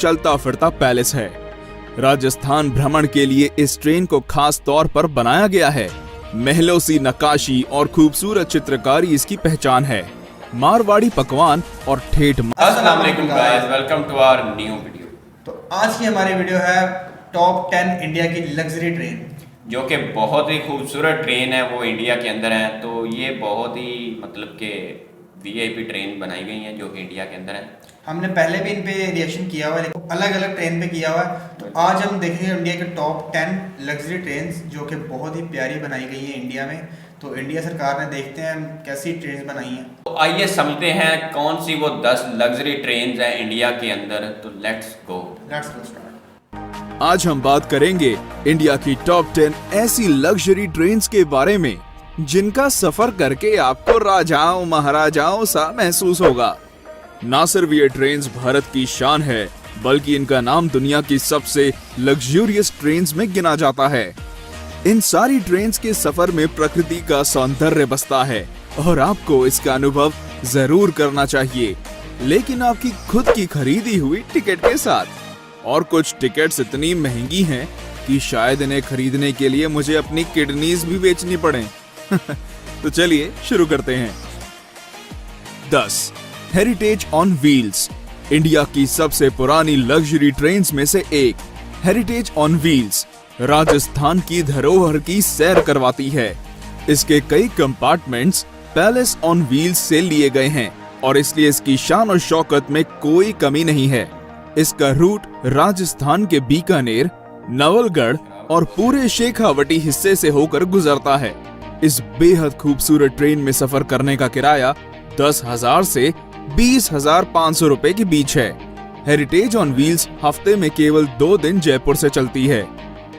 चलता फिरता पैलेस है। राजस्थान भ्रमण के लिए इस ट्रेन को खास तौर पर बनाया गया है। महलों सी नक्काशी और खूबसूरत चित्रकारी इसकी पहचान है। मारवाड़ी पकवान और ठेठ। अस्सलाम वालेकुम guys, welcome to our new video. तो आज की हमारी वीडियो है टॉप 10 इंडिया की लग्जरी ट्रेन, जो कि बहुत ही खूबसूरत ट्रेन है, वो इंडिया के अंदर है। तो ये बहुत ही मतलब के वीआईपी ट्रेन बनाई गई हैं जो कि इंडिया के अंदर है। हमने पहले भी इन पे रिएक्शन किया हुआ है, लेकिन अलग अलग ट्रेन पे किया हुआ है। तो आज हम देखेंगे इंडिया के टॉप 10 लग्जरी ट्रेन जो कि बहुत ही प्यारी बनाई गई है इंडिया में। तो इंडिया सरकार ने देखते हैं कैसी ट्रेन बनाई हैं। तो आइए समझते हैं कौन सी वो 10 लग्जरी ट्रेन हैं इंडिया के अंदर। तो लेट्स गो स्टार्ट। आज हम बात करेंगे इंडिया की टॉप 10 ऐसी लग्जरी ट्रेन्स के बारे में जिनका सफर करके आपको राजाओं महाराजाओं सा महसूस होगा। ना सिर्फ ये ट्रेन्स भारत की शान है, बल्कि इनका नाम दुनिया की सबसे लग्जूरियस ट्रेन्स में गिना जाता है। इन सारी ट्रेन्स के सफर में प्रकृति का सौंदर्य बसता है और आपको इसका अनुभव जरूर करना चाहिए, लेकिन आपकी खुद की खरीदी हुई टिकट के साथ। और कुछ टिकट्स इतनी महंगी हैं कि शायद इन्हें खरीदने के लिए मुझे अपनी किडनीज भी बेचनी पड़े। तो चलिए शुरू करते हैं। 10 हेरिटेज ऑन व्हील्स, इंडिया की सबसे पुरानी लग्जरी ट्रेन्स में से एक। हेरिटेज ऑन व्हील्स राजस्थान की धरोहर की सैर करवाती है। इसके कई कंपार्टमेंट्स पैलेस ऑन व्हील्स से लिए गए हैं और इसलिए इसकी शान और शौकत में कोई कमी नहीं है। इसका रूट राजस्थान के बीकानेर, नवलगढ़ और पूरे शेखावटी हिस्से से होकर गुजरता है। इस बेहद खूबसूरत ट्रेन में सफर करने का किराया 10,000 से 20,500 रुपए के बीच है। हेरिटेज ऑन व्हील्स हफ्ते में केवल 2 दिन जयपुर से चलती है।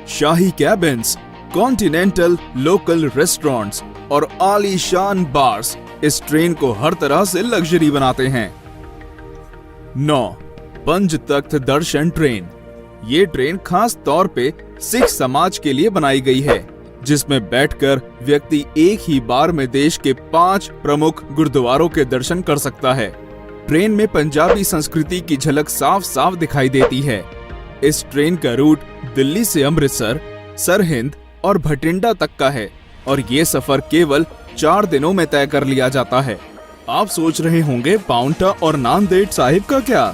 शाही कैबिन्स, कॉन्टिनेंटल लोकल रेस्टोरेंट्स और आलीशान बार्स इस ट्रेन को हर तरह से लग्जरी बनाते हैं। 9 पंच तख्त दर्शन ट्रेन, ये ट्रेन खास तौर पे सिख समाज के लिए बनाई गई है, जिसमें बैठकर व्यक्ति एक ही बार में देश के 5 प्रमुख गुरुद्वारों के दर्शन कर सकता है। ट्रेन में पंजाबी संस्कृति की झलक साफ साफ दिखाई देती है। इस ट्रेन का रूट दिल्ली से अमृतसर, सरहिंद और भटिंडा तक का है और ये सफर केवल 4 दिनों में तय कर लिया जाता है। आप सोच रहे होंगे पाउंटा और नांदेड़ साहिब का क्या?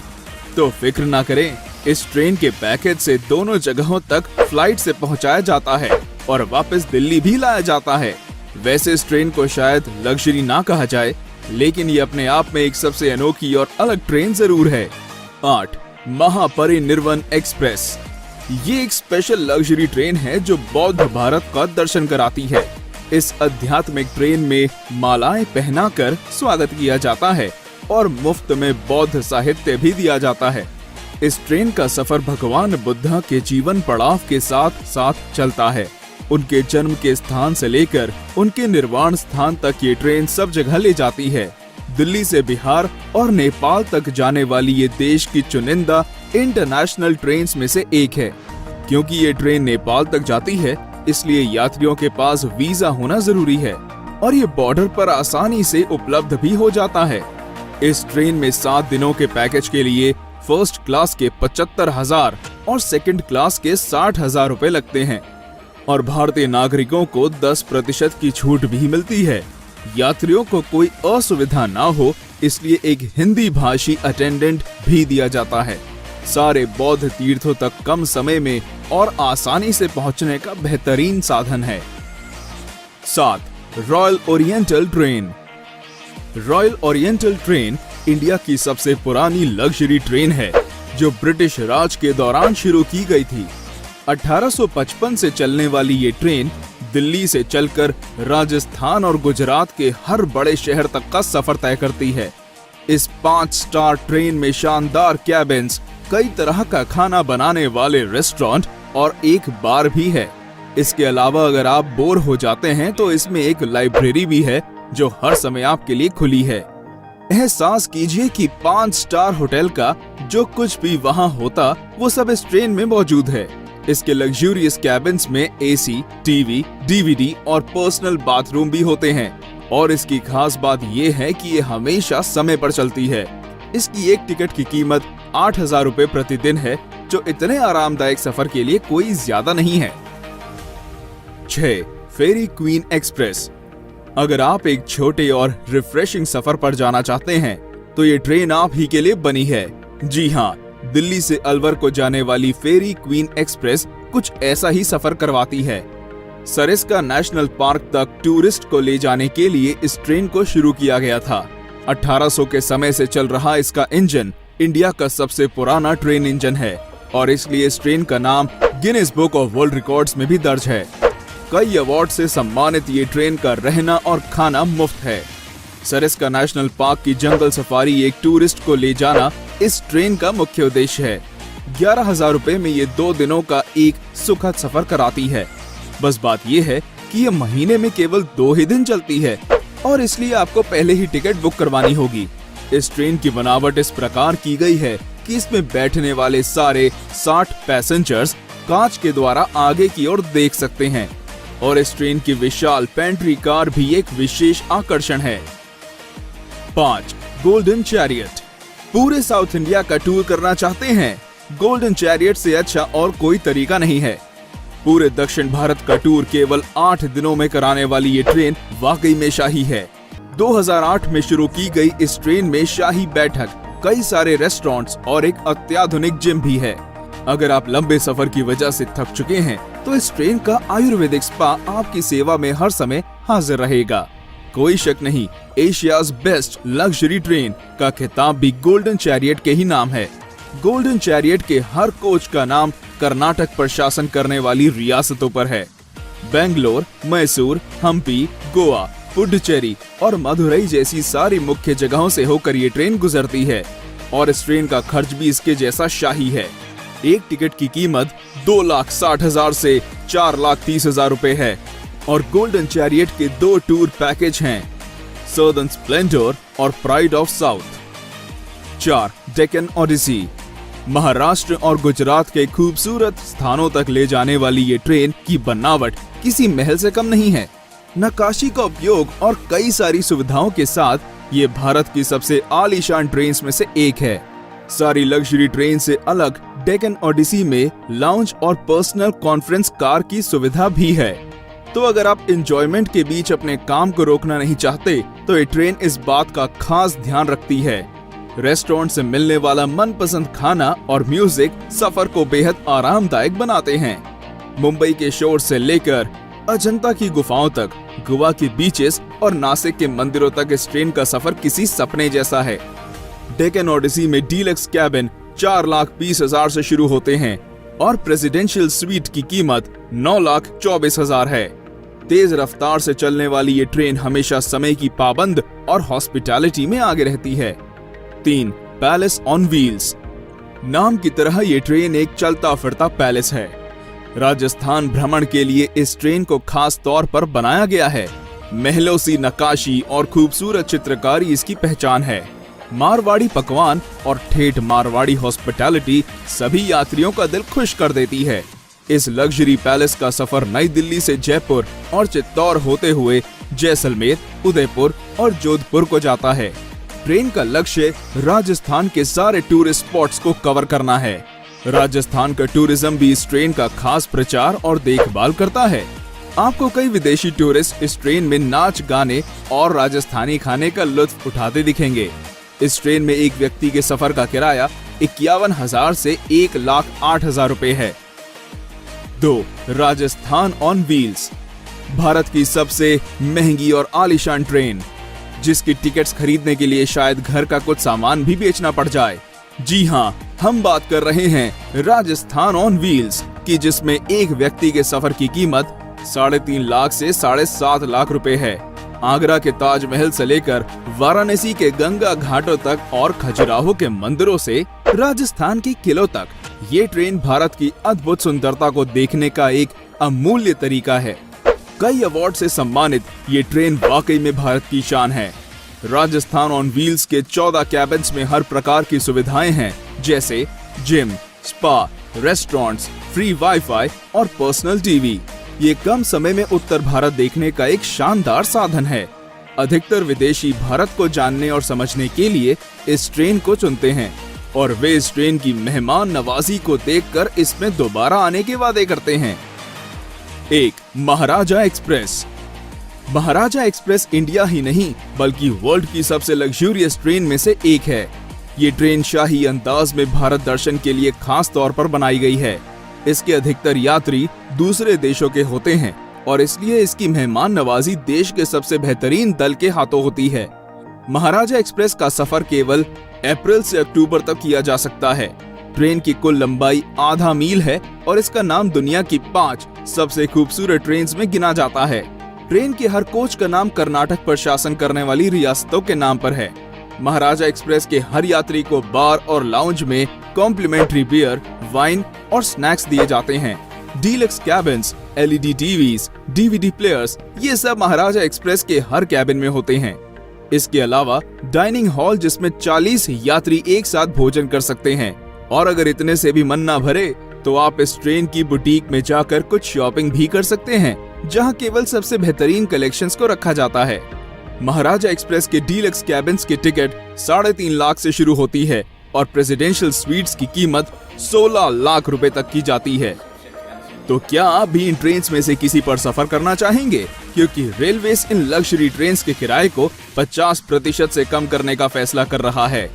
तो फिक्र ना करें, इस ट्रेन के पैकेज से दोनों जगहों तक फ्लाइट से पहुंचाया जाता है और वापस दिल्ली भी लाया जाता है। वैसे इस ट्रेन को शायद लग्जरी ना कहा जाए, लेकिन ये अपने आप में एक सबसे अनोखी और अलग ट्रेन जरूर है। 8 महापरिनिर्वाण एक्सप्रेस, ये एक स्पेशल लग्जरी ट्रेन है जो बौद्ध भारत का दर्शन कराती है। इस आध्यात्मिक ट्रेन में मालाएं पहनाकर स्वागत किया जाता है और मुफ्त में बौद्ध साहित्य भी दिया जाता है। इस ट्रेन का सफर भगवान बुद्धा के जीवन पड़ाव के साथ साथ चलता है। उनके जन्म के स्थान से लेकर उनके निर्वाण स्थान तक ये ट्रेन सब जगह ले जाती है। दिल्ली से बिहार और नेपाल तक जाने वाली ये देश की चुनिंदा इंटरनेशनल ट्रेन्स में से एक है। क्योंकि ये ट्रेन नेपाल तक जाती है, इसलिए यात्रियों के पास वीजा होना जरूरी है और ये बॉर्डर पर आसानी से उपलब्ध भी हो जाता है। इस ट्रेन में 7 दिनों के पैकेज के लिए फर्स्ट क्लास के 75,000 और सेकंड क्लास के 60,000 रुपए लगते हैं और भारतीय नागरिकों को 10% की छूट भी मिलती है। यात्रियों को कोई असुविधा ना हो, इसलिए एक हिंदी भाषी अटेंडेंट भी दिया जाता है। सारे बौद्ध तीर्थों तक कम समय में और आसानी से पहुंचने का बेहतरीन साधन है। 7 royal oriental train, royal oriental train India की सबसे पुरानी लग्जरी ट्रेन है जो ब्रिटिश राज के दौरान शुरू की गई थी। 1855 से चलने वाली ये ट्रेन दिल्ली से चलकर राजस्थान और गुजरात के हर बड़े शहर तक का सफर तय करती है। इस 5 स्टार ट्रेन में शानदार कैबिन्स, कई तरह का खाना बनाने वाले रेस्टोरेंट और एक बार भी है। इसके अलावा अगर आप बोर हो जाते हैं तो इसमें एक लाइब्रेरी भी है जो हर समय आपके लिए खुली है। एहसास कीजिए कि 5 स्टार होटल का जो कुछ भी वहाँ होता वो सब इस ट्रेन में मौजूद है। इसके लग्जूरियस कैबिन्स में एसी, टीवी, डीवीडी और पर्सनल बाथरूम भी होते हैं और इसकी खास बात ये है कि ये हमेशा समय पर चलती है। इसकी एक टिकट की कीमत 8,000 रुपए प्रतिदिन है, जो इतने आरामदायक सफर के लिए कोई ज्यादा नहीं है। 6. फेरी क्वीन एक्सप्रेस। अगर आप एक छोटे और रिफ्रेशिंग सफर पर जाना चाहते हैं तो ये ट्रेन आप ही के लिए बनी है। जी हाँ, दिल्ली से अलवर को जाने वाली फेरी क्वीन एक्सप्रेस कुछ ऐसा ही सफर करवाती है। सरिस्का नेशनल पार्क तक टूरिस्ट को ले जाने के लिए इस ट्रेन को शुरू किया गया था। 1800 के समय से चल रहा इसका इंजन इंडिया का सबसे पुराना ट्रेन इंजन है और इसलिए इस ट्रेन का नाम Guinness book of world records में भी दर्ज है। कई अवार्ड से सम्मानित ये ट्रेन का रहना और खाना मुफ्त है। सरिस्का नेशनल पार्क की जंगल सफारी एक टूरिस्ट को ले जाना इस ट्रेन का मुख्य उद्देश्य है। 11,000 रुपए में ये 2 दिनों का एक सुखद सफर कराती है। बस बात ये है कि ये महीने में केवल 2 ही दिन चलती है और इसलिए आपको पहले ही टिकट बुक करवानी होगी। इस ट्रेन की बनावट इस प्रकार की गई है कि इसमें बैठने वाले सारे 60 पैसेंजर्स कांच के द्वारा आगे की ओर देख सकते हैं और इस ट्रेन की विशाल पेंट्री कार भी एक विशेष आकर्षण है। 5. Golden chariot. पूरे साउथ इंडिया का टूर करना चाहते हैं? गोल्डन चैरियट से अच्छा और कोई तरीका नहीं है। पूरे दक्षिण भारत का टूर केवल 8 दिनों में कराने वाली ये ट्रेन वाकई में शाही है। 2008 में शुरू की गई इस ट्रेन में शाही बैठक, कई सारे रेस्टोरेंट्स और एक अत्याधुनिक जिम भी है। अगर आप लंबे सफर की वजह से थक चुके हैं तो इस ट्रेन का आयुर्वेदिक स्पा आपकी सेवा में हर समय हाजिर रहेगा। कोई शक नहीं, एशियाज बेस्ट लग्जरी ट्रेन का खिताब भी गोल्डन चैरियट के ही नाम है। गोल्डन चैरियट के हर कोच का नाम कर्नाटक पर शासन करने वाली रियासतों पर है। बेंगलोर, मैसूर, हम्पी, गोवा, पुडुचेरी और मदुरई जैसी सारी मुख्य जगहों से होकर ये ट्रेन गुजरती है और इस ट्रेन का खर्च भी इसके जैसा शाही है। एक टिकट की कीमत 2,60,000 से 4,30,000 रुपए है और गोल्डन चैरियट के 2 टूर पैकेज हैं, सदर्न स्प्लेंडर और pride of south. 4. Deccan odyssey. Maharashtra और गुजरात के खूबसूरत स्थानों तक ले जाने वाली ये ट्रेन की बनावट किसी महल से कम नहीं है। नक्काशी का उपयोग और कई सारी सुविधाओं के साथ ये भारत की सबसे आलीशान ट्रेन में से एक है। सारी लग्जरी ट्रेन से अलग डेक्कन ओडिसी में लाउंज और पर्सनल कॉन्फ्रेंस कार की सुविधा भी है। तो अगर आप एंजॉयमेंट के बीच अपने काम को रोकना नहीं चाहते तो ये ट्रेन इस बात का खास ध्यान रखती है। रेस्टोरेंट से मिलने वाला मनपसंद खाना और म्यूजिक सफर को बेहद आरामदायक बनाते हैं। मुंबई के शोर से लेकर अजंता की गुफाओं तक, गोवा के बीचेस और नासिक के मंदिरों तक इस ट्रेन का सफर किसी सपने जैसा है। डेक्कन ओडिसी में डीलक्स कैबिन 4,20,000 से शुरू होते हैं और प्रेसिडेंशियल स्वीट की कीमत 9,24,000 है। तेज रफ्तार से चलने वाली ये ट्रेन हमेशा समय की पाबंद और हॉस्पिटैलिटी में आगे रहती है। 3. Palace on wheels. नाम की तरह ये ट्रेन एक चलता फिरता पैलेस है। राजस्थान भ्रमण के लिए इस ट्रेन को खास तौर पर बनाया गया है। महलों सी नक्काशी और खूबसूरत चित्रकारी इसकी पहचान है। मारवाड़ी पकवान और ठेठ मारवाड़ी हॉस्पिटैलिटी सभी यात्रियों का दिल खुश कर देती है। इस लग्जरी पैलेस का सफर नई दिल्ली से जयपुर और चित्तौड़ होते हुए जैसलमेर, उदयपुर और जोधपुर को जाता है। ट्रेन का लक्ष्य राजस्थान के सारे टूरिस्ट स्पॉट्स को कवर करना है। राजस्थान का टूरिज्म भी इस ट्रेन का खास प्रचार और देखभाल करता है। आपको कई विदेशी टूरिस्ट इस ट्रेन में नाच गाने और राजस्थानी खाने का लुत्फ उठाते दिखेंगे। इस ट्रेन में एक व्यक्ति के सफर का किराया 51,000 से 1,08,000 रुपए है। 2. Rajasthan on wheels. भारत की सबसे महंगी और आलीशान ट्रेन, जिसकी टिकट्स खरीदने के लिए शायद घर का कुछ सामान भी बेचना पड़ जाए। जी हाँ, हम बात कर रहे हैं राजस्थान ऑन व्हील्स की, जिसमें एक व्यक्ति के सफर की कीमत 3.5 लाख से 7.5 लाख रुपए है। आगरा के ताजमहल से लेकर वाराणसी के गंगा घाटों तक और खजुराहो के मंदिरों से राजस्थान के किलों तक, ये ट्रेन भारत की अद्भुत सुंदरता को देखने का एक अमूल्य तरीका है। कई अवार्ड से सम्मानित ये ट्रेन वाकई में भारत की शान है। राजस्थान ऑन व्हील्स के 14 कैबिन्स में हर प्रकार की सुविधाएं हैं, जैसे gym, spa, restaurants, free wifi और पर्सनल टीवी। ये कम समय में उत्तर भारत देखने का एक शानदार साधन है। अधिकतर विदेशी भारत को जानने और समझने के लिए इस ट्रेन को चुनते हैं और वे इस ट्रेन की मेहमान नवाजी को देखकर इसमें दोबारा आने के वादे करते हैं। 1. महाराजा एक्सप्रेस। महाराजा एक्सप्रेस इंडिया ही नहीं बल्कि वर्ल्ड की सबसे लग्जूरियस ट्रेन में से एक है। ये ट्रेन शाही अंदाज में भारत दर्शन के लिए खास तौर पर बनाई गई है। इसके अधिकतर यात्री दूसरे देशों के होते हैं और इसलिए इसकी मेहमान नवाजी देश के सबसे बेहतरीन दल के हाथों होती है। महाराजा एक्सप्रेस का सफर केवल अप्रैल से अक्टूबर तक किया जा सकता है। ट्रेन की कुल लंबाई आधा मील है और इसका नाम दुनिया की 5 सबसे खूबसूरत ट्रेन में गिना जाता है। ट्रेन के हर कोच का नाम कर्नाटक पर शासन करने वाली रियासतों के नाम पर है। महाराजा एक्सप्रेस के हर यात्री को बार और लाउंज में कॉम्प्लीमेंट्री बियर, वाइन और स्नैक्स दिए जाते हैं। Deluxe cabins, LED TVs, DVD players, ये सब महाराजा एक्सप्रेस के हर कैबिन में होते हैं। इसके अलावा डाइनिंग हॉल जिसमें 40 यात्री एक साथ भोजन कर सकते हैं और अगर इतने से भी मन ना भरे तो आप इस ट्रेन की बुटीक में जाकर कुछ शॉपिंग भी कर सकते हैं जहां केवल सबसे बेहतरीन कलेक्शंस को रखा जाता है। महाराजा एक्सप्रेस के डीलक्स कैबिन्स की टिकट 3.5 लाख से शुरू होती है और प्रेसिडेंशियल स्वीट्स की कीमत 16 लाख रुपए तक की जाती है। तो क्या आप भी इन ट्रेन्स में से किसी पर सफर करना चाहेंगे? क्योंकि रेलवेज इन लग्जरी ट्रेन्स के किराए को 50% से कम करने का फैसला कर रहा है।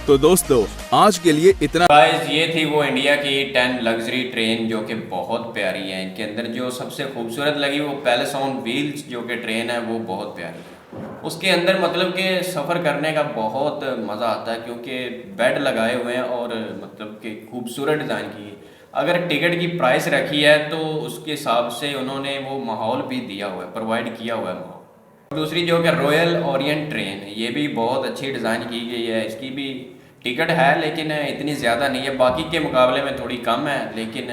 तो दोस्तों आज के लिए इतना। गाइस ये थी वो इंडिया की 10 लग्जरी ट्रेन जो कि बहुत प्यारी है। इनके अंदर जो सबसे खूबसूरत लगी वो पैलेस ऑन व्हील्स जो कि ट्रेन है वो बहुत प्यारी है। उसके अंदर मतलब कि सफ़र करने का बहुत मज़ा आता है क्योंकि बेड लगाए हुए हैं और मतलब कि खूबसूरत डिज़ाइन की है। अगर टिकट की प्राइस रखी है तो उसके हिसाब से उन्होंने वो माहौल भी दिया हुआ है, प्रोवाइड किया हुआ है माहौल। दूसरी जो कि रॉयल ओरिएंट ट्रेन है ये भी बहुत अच्छी डिज़ाइन की गई है। इसकी भी टिकट है लेकिन इतनी ज़्यादा नहीं है, बाकी के मुकाबले में थोड़ी कम है, लेकिन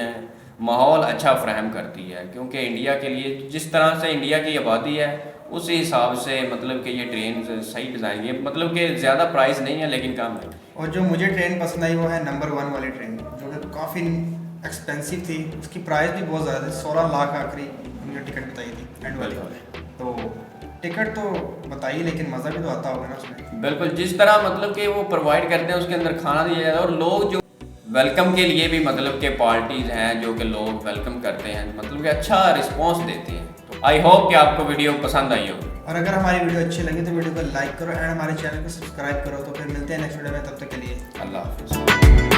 माहौल अच्छा फ्राहम करती है क्योंकि इंडिया के लिए जिस तरह से इंडिया की आबादी है उसी हिसाब से मतलब कि ये ट्रेन सही डिज़ाइन है। मतलब कि ज़्यादा प्राइस नहीं है लेकिन कम है। और जो मुझे ट्रेन पसंद आई वो है नंबर 1 वाली ट्रेन जो कि काफ़ी एक्सपेंसिव थी। उसकी प्राइस भी बहुत ज़्यादा थी, 16 लाख आखिरी उन्होंने टिकट बताई थी एंड वाली। तो टिकट तो बताइए लेकिन मज़ा भी तो आता होगा ना उसमें। बिल्कुल, जिस तरह मतलब कि वो प्रोवाइड करते हैं उसके अंदर खाना दिया जाता है और लोग जो वेलकम के लिए भी मतलब के पार्टीज हैं जो कि लोग वेलकम करते हैं, मतलब कि अच्छा रिस्पॉन्स देते हैं। तो आई होप कि आपको वीडियो पसंद आई हो और अगर हमारी वीडियो अच्छी लगी तो वीडियो को लाइक करो एंड हमारे चैनल को सब्सक्राइब करो। तो फिर मिलते हैं नेक्स्ट वीडियो में, तब तक के लिए अल्लाह हाफिज़।